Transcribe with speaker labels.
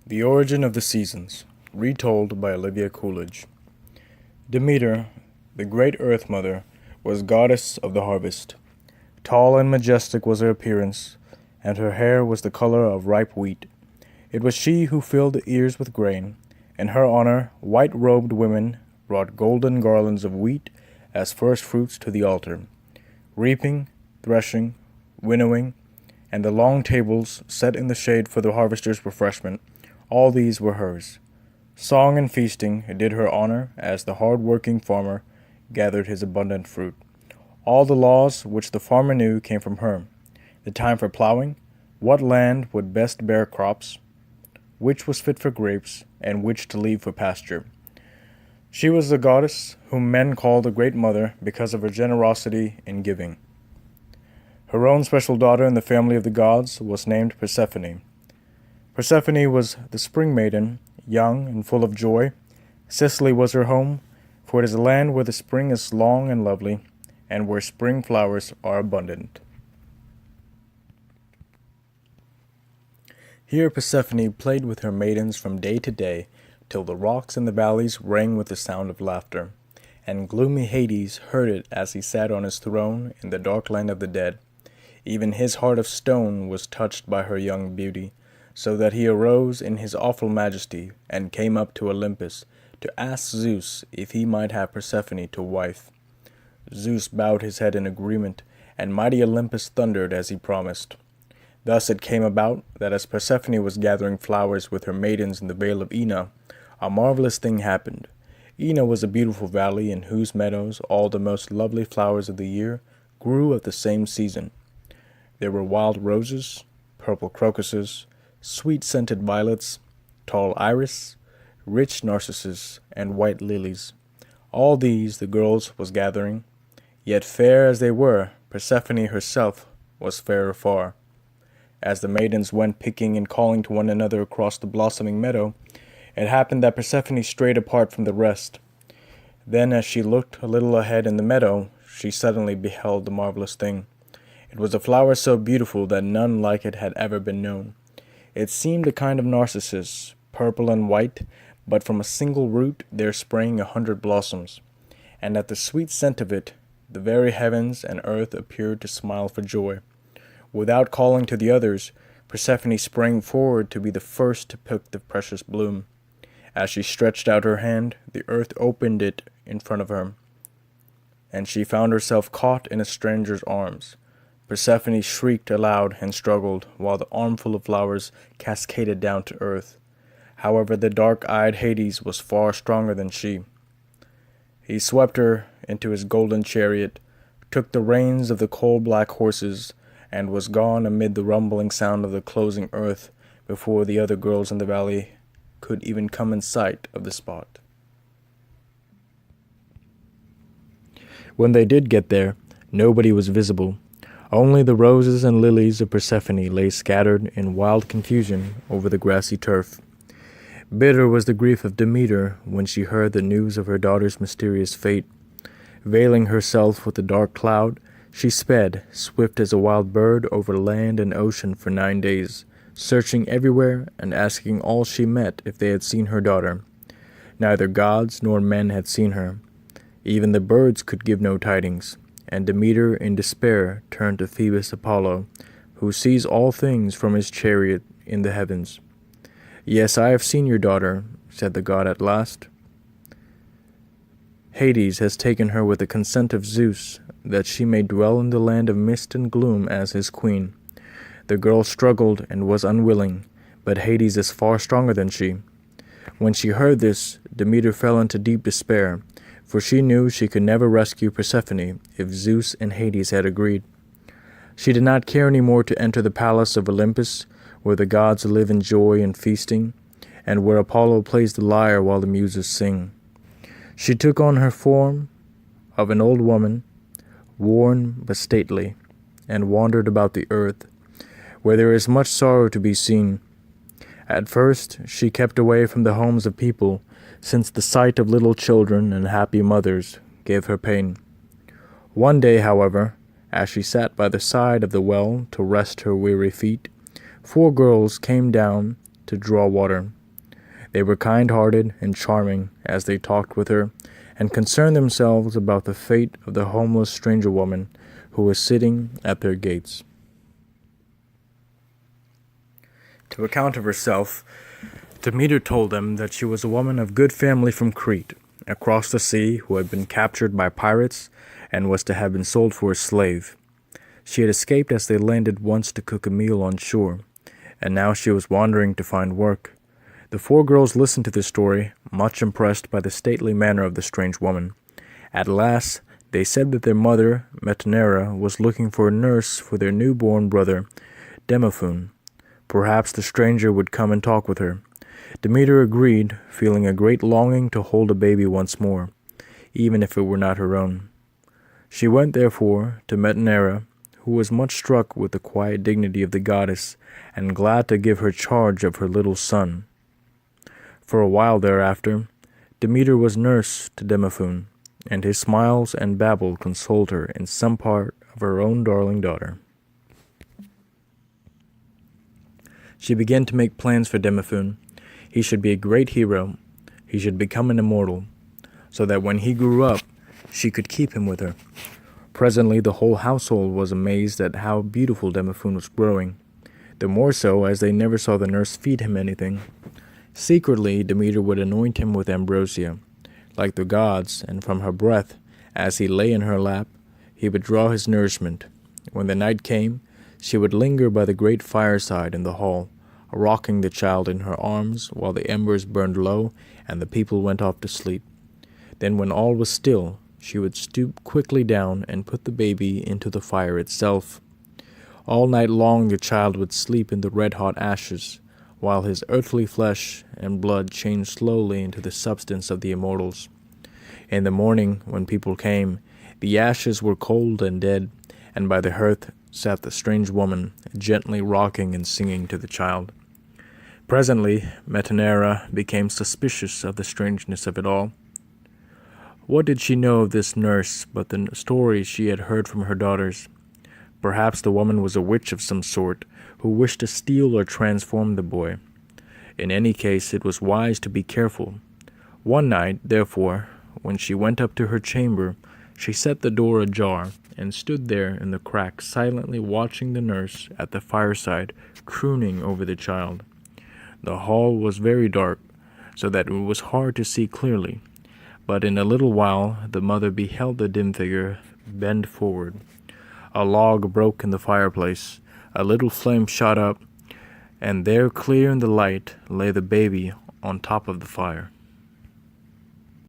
Speaker 1: The Origin of the Seasons, retold by Olivia Coolidge. Demeter, the great Earth Mother, was goddess of the harvest. Tall and majestic was her appearance, and her hair was the color of ripe wheat. It was she who filled the ears with grain. In her honor, white-robed women brought golden garlands of wheat as first fruits to the altar. Reaping, threshing, winnowing, and the long tables set in the shade for the harvester's refreshment, all these were hers. Song and feasting did her honor as the hard-working farmer gathered his abundant fruit. All the laws which the farmer knew came from her. The time for plowing, what land would best bear crops, which was fit for grapes, and which to leave for pasture. She was the goddess whom men called the Great Mother because of her generosity in giving. Her own special daughter in the family of the gods was named Persephone. Persephone was the spring maiden, young and full of joy. Sicily was her home, for it is a land where the spring is long and lovely, and where spring flowers are abundant. Here Persephone played with her maidens from day to day, till the rocks and the valleys rang with the sound of laughter, and gloomy Hades heard it as he sat on his throne in the dark land of the dead. Even his heart of stone was touched by her young beauty, so that he arose in his awful majesty, and came up to Olympus, to ask Zeus if he might have Persephone to wife. Zeus bowed his head in agreement, and mighty Olympus thundered as he promised. Thus it came about that as Persephone was gathering flowers with her maidens in the vale of Ina, a marvelous thing happened. Ina was a beautiful valley in whose meadows all the most lovely flowers of the year grew at the same season. There were wild roses, purple crocuses, sweet-scented violets, tall iris, rich narcissus, and white lilies. All these the girls was gathering, yet fair as they were, Persephone herself was fairer far. As the maidens went picking and calling to one another across the blossoming meadow, it happened that Persephone strayed apart from the rest. Then, as she looked a little ahead in the meadow, she suddenly beheld the marvelous thing. It was a flower so beautiful that none like it had ever been known. It seemed a kind of narcissus, purple and white, but from a single root there sprang 100 blossoms, and at the sweet scent of it, the very heavens and earth appeared to smile for joy. Without calling to the others, Persephone sprang forward to be the first to pick the precious bloom. As she stretched out her hand, the earth opened it in front of her, and she found herself caught in a stranger's arms. Persephone shrieked aloud and struggled, while the armful of flowers cascaded down to earth. However, the dark-eyed Hades was far stronger than she. He swept her into his golden chariot, took the reins of the coal-black horses, and was gone amid the rumbling sound of the closing earth before the other girls in the valley could even come in sight of the spot. When they did get there, nobody was visible. Only the roses and lilies of Persephone lay scattered in wild confusion over the grassy turf. Bitter was the grief of Demeter when she heard the news of her daughter's mysterious fate. Veiling herself with a dark cloud, she sped, swift as a wild bird, over land and ocean for 9 days, searching everywhere and asking all she met if they had seen her daughter. Neither gods nor men had seen her. Even the birds could give no tidings, and Demeter in despair turned to Phoebus Apollo, who sees all things from his chariot in the heavens. "Yes, I have seen your daughter," said the god at last. "Hades has taken her with the consent of Zeus, that she may dwell in the land of mist and gloom as his queen." The girl struggled and was unwilling, but Hades is far stronger than she. When she heard this, Demeter fell into deep despair, for she knew she could never rescue Persephone if Zeus and Hades had agreed. She did not care any more to enter the palace of Olympus, where the gods live in joy and feasting, and where Apollo plays the lyre while the muses sing. She took on her form of an old woman, worn but stately, and wandered about the earth, where there is much sorrow to be seen. At first she kept away from the homes of people, since the sight of little children and happy mothers gave her pain. One day, however, as she sat by the side of the well to rest her weary feet, 4 girls came down to draw water. They were kind-hearted and charming as they talked with her, and concerned themselves about the fate of the homeless stranger woman who was sitting at their gates. To account of herself, Demeter told them that she was a woman of good family from Crete, across the sea, who had been captured by pirates and was to have been sold for a slave. She had escaped as they landed once to cook a meal on shore, and now she was wandering to find work. The four girls listened to this story, much impressed by the stately manner of the strange woman. At last, they said that their mother, Metaneira, was looking for a nurse for their newborn brother, Demophoon. Perhaps the stranger would come and talk with her. Demeter agreed, feeling a great longing to hold a baby once more, even if it were not her own. She went, therefore, to Metaneira, who was much struck with the quiet dignity of the goddess, and glad to give her charge of her little son. For a while thereafter, Demeter was nurse to Demophoon, and his smiles and babble consoled her in some part of her own darling daughter. She began to make plans for Demophoon. He should be a great hero. He should become an immortal, so that when he grew up, she could keep him with her. Presently, the whole household was amazed at how beautiful Demophoon was growing, the more so as they never saw the nurse feed him anything. Secretly, Demeter would anoint him with ambrosia, like the gods, and from her breath, as he lay in her lap, he would draw his nourishment. When the night came, she would linger by the great fireside in the hall, rocking the child in her arms while the embers burned low and the people went off to sleep. Then when all was still, she would stoop quickly down and put the baby into the fire itself. All night long the child would sleep in the red-hot ashes, while his earthly flesh and blood changed slowly into the substance of the immortals. In the morning, when people came, the ashes were cold and dead, and by the hearth sat the strange woman, gently rocking and singing to the child. Presently, Metaneira became suspicious of the strangeness of it all. What did she know of this nurse but the stories she had heard from her daughters? Perhaps the woman was a witch of some sort, who wished to steal or transform the boy. In any case, it was wise to be careful. One night, therefore, when she went up to her chamber, she set the door ajar, and stood there in the crack silently watching the nurse at the fireside crooning over the child. The hall was very dark, so that it was hard to see clearly, but in a little while the mother beheld the dim figure bend forward. A log broke in the fireplace, a little flame shot up, and there clear in the light lay the baby on top of the fire.